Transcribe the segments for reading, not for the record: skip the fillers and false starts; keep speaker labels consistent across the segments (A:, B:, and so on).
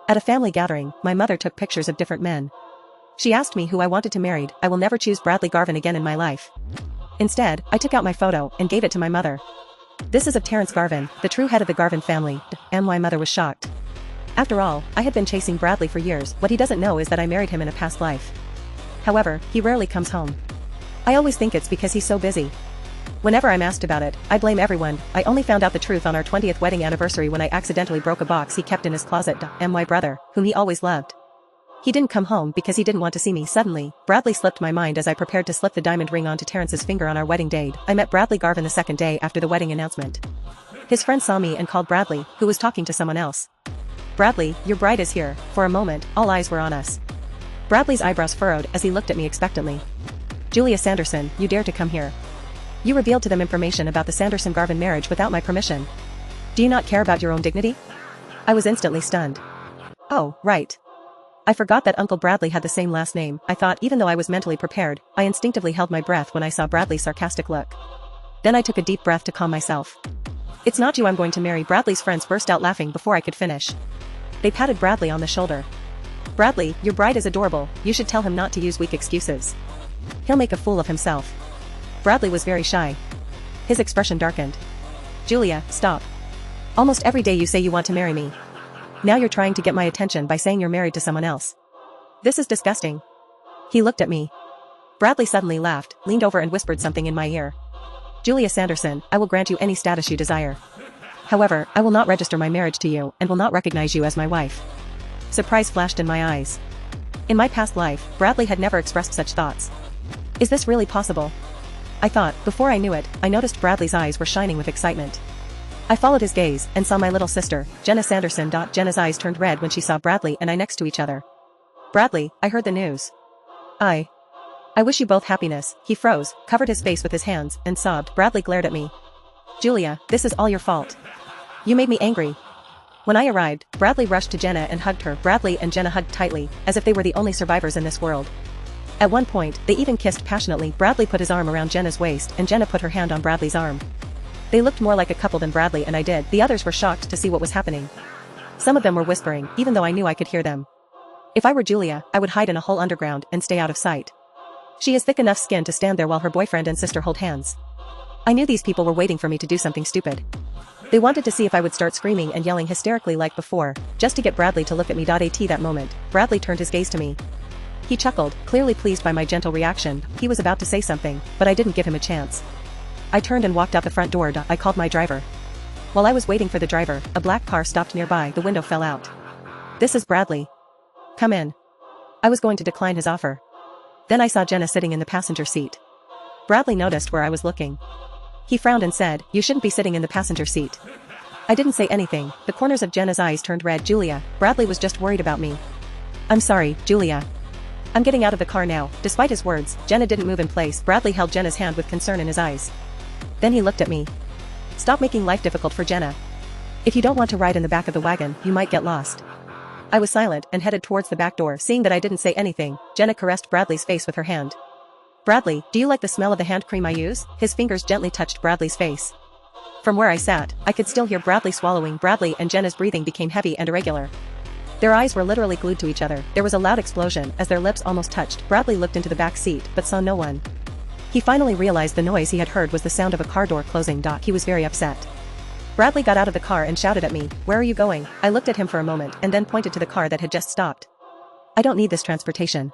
A: At a family gathering, my mother took pictures of different men. She asked me who I wanted to marry. I will never choose Bradley Garvin again in my life. Instead, I took out my photo and gave it to my mother. This is of Terrence Garvin, the true head of the Garvin family, and my mother was shocked. After all, I had been chasing Bradley for years. What he doesn't know is that I married him in a past life. However, he rarely comes home. I always think it's because he's so busy. Whenever I'm asked about it, I blame everyone. I only found out the truth on our 20th wedding anniversary when I accidentally broke a box he kept in his closet, and my brother, whom he always loved. He didn't come home because he didn't want to see me. Suddenly, Bradley slipped my mind as I prepared to slip the diamond ring onto Terrence's finger on our wedding day. I met Bradley Garvin the second day after the wedding announcement. His friend saw me and called Bradley, who was talking to someone else. "Bradley, your bride is here." For a moment, all eyes were on us. Bradley's eyebrows furrowed as he looked at me expectantly. "Julia Sanderson, you dare to come here? You revealed to them information about the Sanderson-Garvin marriage without my permission. Do you not care about your own dignity?" I was instantly stunned. "Oh, right. I forgot that Uncle Bradley had the same last name," I thought. Even though I was mentally prepared, I instinctively held my breath when I saw Bradley's sarcastic look. Then I took a deep breath to calm myself. "It's not you I'm going to marry." Bradley's friends burst out laughing before I could finish. They patted Bradley on the shoulder. "Bradley, your bride is adorable. You should tell him not to use weak excuses. He'll make a fool of himself." Bradley was very shy. His expression darkened. "Julia, stop. Almost every day you say you want to marry me. Now you're trying to get my attention by saying you're married to someone else. This is disgusting." He looked at me. Bradley suddenly laughed, leaned over and whispered something in my ear. "Julia Sanderson, I will grant you any status you desire. However, I will not register my marriage to you and will not recognize you as my wife." Surprise flashed in my eyes. In my past life, Bradley had never expressed such thoughts. Is this really possible? I thought. Before I knew it, I noticed Bradley's eyes were shining with excitement. I followed his gaze and saw my little sister, Jenna Sanderson. Jenna's eyes turned red when she saw Bradley and I next to each other. "Bradley, I heard the news. I wish you both happiness." He froze, covered his face with his hands, and sobbed. Bradley glared at me. "Julia, this is all your fault. You made me angry." When I arrived, Bradley rushed to Jenna and hugged her. Bradley and Jenna hugged tightly, as if they were the only survivors in this world. At one point, they even kissed passionately. Bradley put his arm around Jenna's waist and Jenna put her hand on Bradley's arm. They looked more like a couple than Bradley and I did. The others were shocked to see what was happening. Some of them were whispering, even though I knew I could hear them. If I were Julia, I would hide in a hole underground and stay out of sight. She has thick enough skin to stand there while her boyfriend and sister hold hands. I knew these people were waiting for me to do something stupid. They wanted to see if I would start screaming and yelling hysterically like before, just to get Bradley to look at me. At that moment, Bradley turned his gaze to me. He chuckled, clearly pleased by my gentle reaction. He was about to say something, but I didn't give him a chance. I turned and walked out the front door. I called my driver. While I was waiting for the driver, a black car stopped nearby. The window fell out. "This is Bradley. Come in." I was going to decline his offer. Then I saw Jenna sitting in the passenger seat. Bradley noticed where I was looking. He frowned and said, "You shouldn't be sitting in the passenger seat." I didn't say anything. The corners of Jenna's eyes turned red. "Julia, Bradley was just worried about me." "I'm sorry, Julia. I'm getting out of the car now." Despite his words, Jenna didn't move in place. Bradley held Jenna's hand with concern in his eyes. Then he looked at me. "Stop making life difficult for Jenna. If you don't want to ride in the back of the wagon, you might get lost." I was silent and headed towards the back door. Seeing that I didn't say anything, Jenna caressed Bradley's face with her hand. "Bradley, do you like the smell of the hand cream I use?" His fingers gently touched Bradley's face. From where I sat, I could still hear Bradley swallowing. Bradley and Jenna's breathing became heavy and irregular. Their eyes were literally glued to each other. There was a loud explosion as their lips almost touched. Bradley looked into the back seat but saw no one. He finally realized the noise he had heard was the sound of a car door closing. He was very upset. Bradley got out of the car and shouted at me, "Where are you going?" I looked at him for a moment and then pointed to the car that had just stopped. "I don't need this transportation.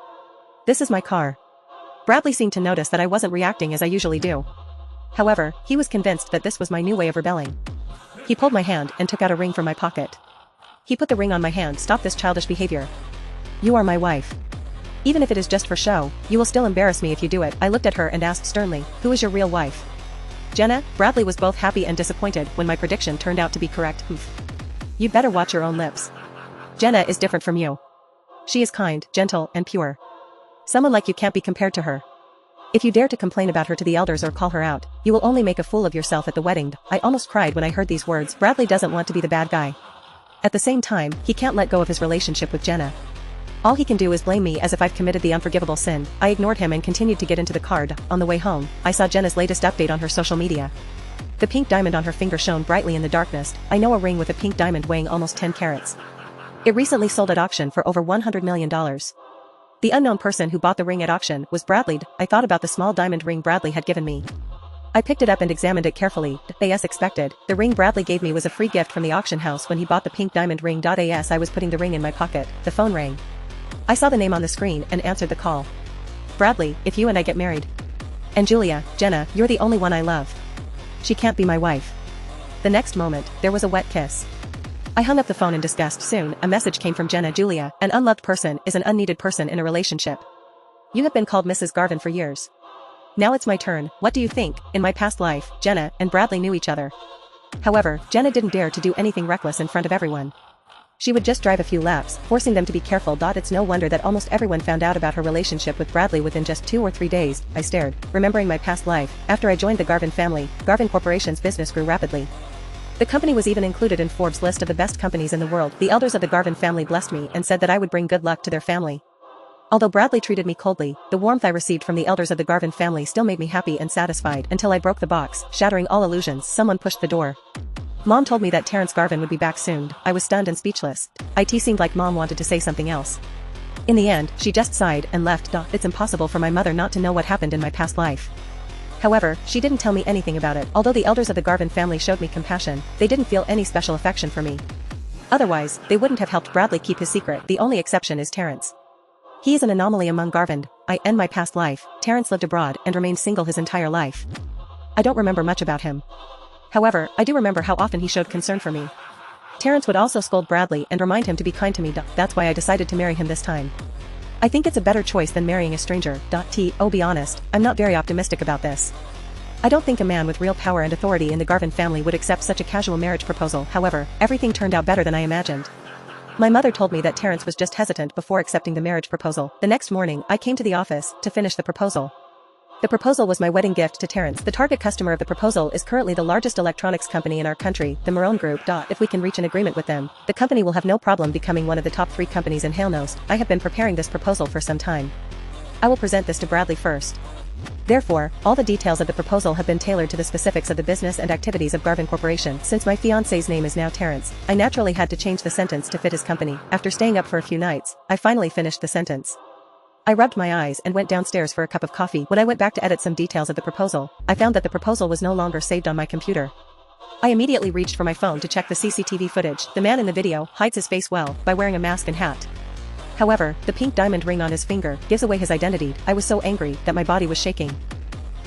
A: This is my car." Bradley seemed to notice that I wasn't reacting as I usually do. However, he was convinced that this was my new way of rebelling. He pulled my hand and took out a ring from my pocket. He put the ring on my hand. "Stop this childish behavior. You are my wife. Even if it is just for show, you will still embarrass me if you do it." I looked at her and asked sternly, "Who is your real wife?" "Jenna." Bradley was both happy and disappointed when my prediction turned out to be correct. "You'd better watch your own lips. Jenna is different from you. She is kind, gentle, and pure. Someone like you can't be compared to her. If you dare to complain about her to the elders or call her out, you will only make a fool of yourself at the wedding." I almost cried when I heard these words. Bradley doesn't want to be the bad guy. At the same time, he can't let go of his relationship with Jenna. All he can do is blame me as if I've committed the unforgivable sin. I ignored him and continued to get into the car. On the way home, I saw Jenna's latest update on her social media. The pink diamond on her finger shone brightly in the darkness. I know a ring with a pink diamond weighing almost 10 carats. It recently sold at auction for over $100 million. The unknown person who bought the ring at auction was Bradley. I thought about the small diamond ring Bradley had given me. I picked it up and examined it carefully. As expected, the ring Bradley gave me was a free gift from the auction house when he bought the pink diamond ring. As I was putting the ring in my pocket, the phone rang. I saw the name on the screen and answered the call. Bradley, if you and I get married. And Julia, Jenna, you're the only one I love. She can't be my wife. The next moment, there was a wet kiss. I hung up the phone in disgust. Soon, a message came from Jenna. Julia, an unloved person is an unneeded person in a relationship. You have been called Mrs. Garvin for years. Now it's my turn. What do you think? In my past life, Jenna and Bradley knew each other. However, Jenna didn't dare to do anything reckless in front of everyone. She would just drive a few laps, forcing them to be careful. It's no wonder that almost everyone found out about her relationship with Bradley within just 2 or 3 days. I stared, remembering my past life. After I joined the Garvin family, Garvin Corporation's business grew rapidly. The company was even included in Forbes' list of the best companies in the world. The elders of the Garvin family blessed me and said that I would bring good luck to their family. Although Bradley treated me coldly, the warmth I received from the elders of the Garvin family still made me happy and satisfied until I broke the box, shattering all illusions. Someone pushed the door. Mom told me that Terrence Garvin would be back soon. I was stunned and speechless. It seemed like Mom wanted to say something else. In the end, she just sighed and left. It's impossible for my mother not to know what happened in my past life. However, she didn't tell me anything about it. Although the elders of the Garvin family showed me compassion, they didn't feel any special affection for me. Otherwise, they wouldn't have helped Bradley keep his secret. The only exception is Terrence. He is an anomaly among Garvin. In my past life, Terrence lived abroad and remained single his entire life. I don't remember much about him. However, I do remember how often he showed concern for me. Terrence would also scold Bradley and remind him to be kind to me. That's why I decided to marry him this time. I think it's a better choice than marrying a stranger. Be honest, I'm not very optimistic about this. I don't think a man with real power and authority in the Garvin family would accept such a casual marriage proposal. However, everything turned out better than I imagined. My mother told me that Terrence was just hesitant before accepting the marriage proposal. The next morning, I came to the office to finish the proposal. The proposal was my wedding gift to Terrence. The target customer of the proposal is currently the largest electronics company in our country, the Marone Group. If we can reach an agreement with them, the company will have no problem becoming one of the top 3 companies in Halenost. I have been preparing this proposal for some time. I will present this to Bradley first. Therefore, all the details of the proposal have been tailored to the specifics of the business and activities of Garvin Corporation. Since my fiancé's name is now Terrence, I naturally had to change the sentence to fit his company. After staying up for a few nights, I finally finished the sentence. I rubbed my eyes and went downstairs for a cup of coffee. When I went back to edit some details of the proposal, I found that the proposal was no longer saved on my computer. I immediately reached for my phone to check the CCTV footage. The man in the video hides his face well by wearing a mask and hat. However, the pink diamond ring on his finger gives away his identity. I was so angry that my body was shaking.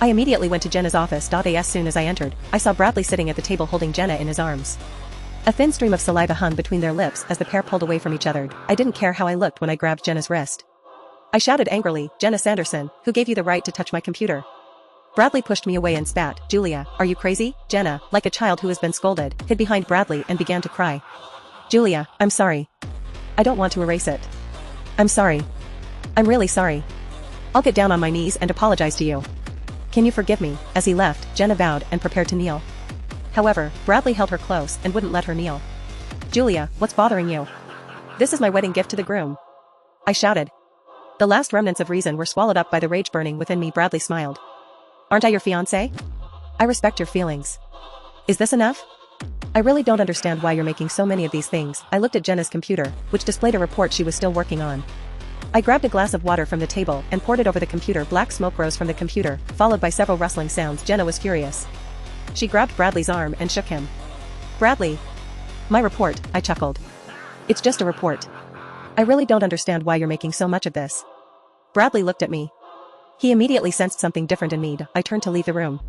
A: I immediately went to Jenna's office. As soon as I entered, I saw Bradley sitting at the table holding Jenna in his arms. A thin stream of saliva hung between their lips as the pair pulled away from each other. I didn't care how I looked when I grabbed Jenna's wrist. I shouted angrily, "Jenna Sanderson, who gave you the right to touch my computer?" Bradley pushed me away and spat. "Julia, are you crazy?" Jenna, like a child who has been scolded, hid behind Bradley and began to cry. "Julia, I'm sorry. I don't want to erase it. I'm sorry. I'm really sorry. I'll get down on my knees and apologize to you. Can you forgive me?" As he left, Jenna bowed and prepared to kneel. However, Bradley held her close and wouldn't let her kneel. "Julia, what's bothering you?" "This is my wedding gift to the groom," I shouted. The last remnants of reason were swallowed up by the rage burning within me. Bradley smiled. "Aren't I your fiancé? I respect your feelings. Is this enough? I really don't understand why you're making so many of these things." I looked at Jenna's computer, which displayed a report she was still working on. I grabbed a glass of water from the table and poured it over the computer. Black smoke rose from the computer, followed by several rustling sounds. Jenna was furious. She grabbed Bradley's arm and shook him. "Bradley." "My report," I chuckled. "It's just a report. I really don't understand why you're making so much of this." Bradley looked at me. He immediately sensed something different in me. I turned to leave the room.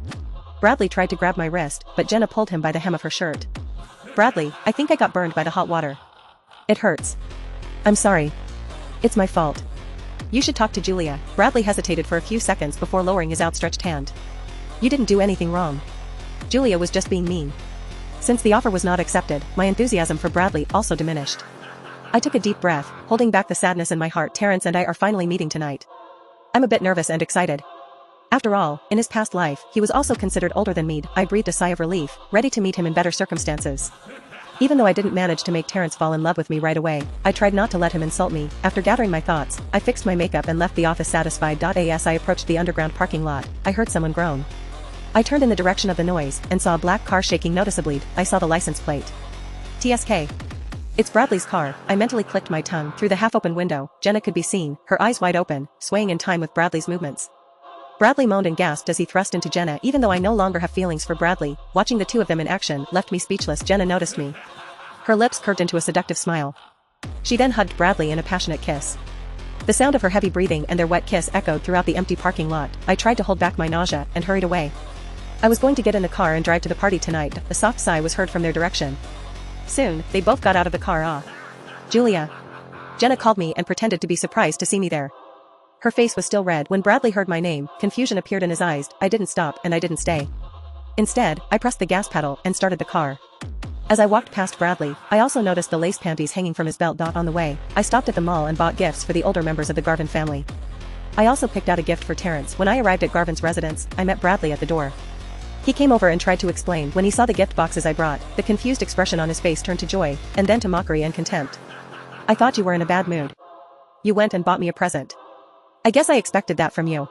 A: Bradley tried to grab my wrist, but Jenna pulled him by the hem of her shirt. "Bradley, I think I got burned by the hot water. It hurts. I'm sorry. It's my fault. You should talk to Julia." Bradley hesitated for a few seconds before lowering his outstretched hand. "You didn't do anything wrong. Julia was just being mean." Since the offer was not accepted, my enthusiasm for Bradley also diminished. I took a deep breath, holding back the sadness in my heart. Terrence and I are finally meeting tonight. I'm a bit nervous and excited. After all, in his past life, he was also considered older than me. I breathed a sigh of relief, ready to meet him in better circumstances. Even though I didn't manage to make Terrence fall in love with me right away, I tried not to let him insult me. After gathering my thoughts, I fixed my makeup and left the office satisfied. As I approached the underground parking lot, I heard someone groan. I turned in the direction of the noise and saw a black car shaking noticeably. I saw the license plate. TSK. It's Bradley's car. I mentally clicked my tongue. Through the half-open window, Jenna could be seen, her eyes wide open, swaying in time with Bradley's movements. Bradley moaned and gasped as he thrust into Jenna. Even though I no longer have feelings for Bradley, watching the two of them in action left me speechless. Jenna noticed me. Her lips curved into a seductive smile. She then hugged Bradley in a passionate kiss. The sound of her heavy breathing and their wet kiss echoed throughout the empty parking lot. I tried to hold back my nausea and hurried away. I was going to get in the car and drive to the party tonight. A soft sigh was heard from their direction. Soon, they both got out of the car. Julia. Jenna called me and pretended to be surprised to see me there. Her face was still red. When Bradley heard my name, confusion appeared in his eyes. I didn't stop and I didn't stay. Instead, I pressed the gas pedal and started the car. As I walked past Bradley, I also noticed the lace panties hanging from his belt. On the way, I stopped at the mall and bought gifts for the older members of the Garvin family. I also picked out a gift for Terrence. When I arrived at Garvin's residence, I met Bradley at the door. He came over and tried to explain. When he saw the gift boxes I brought, the confused expression on his face turned to joy, and then to mockery and contempt. I thought you were in a bad mood. You went and bought me a present. I guess I expected that from you.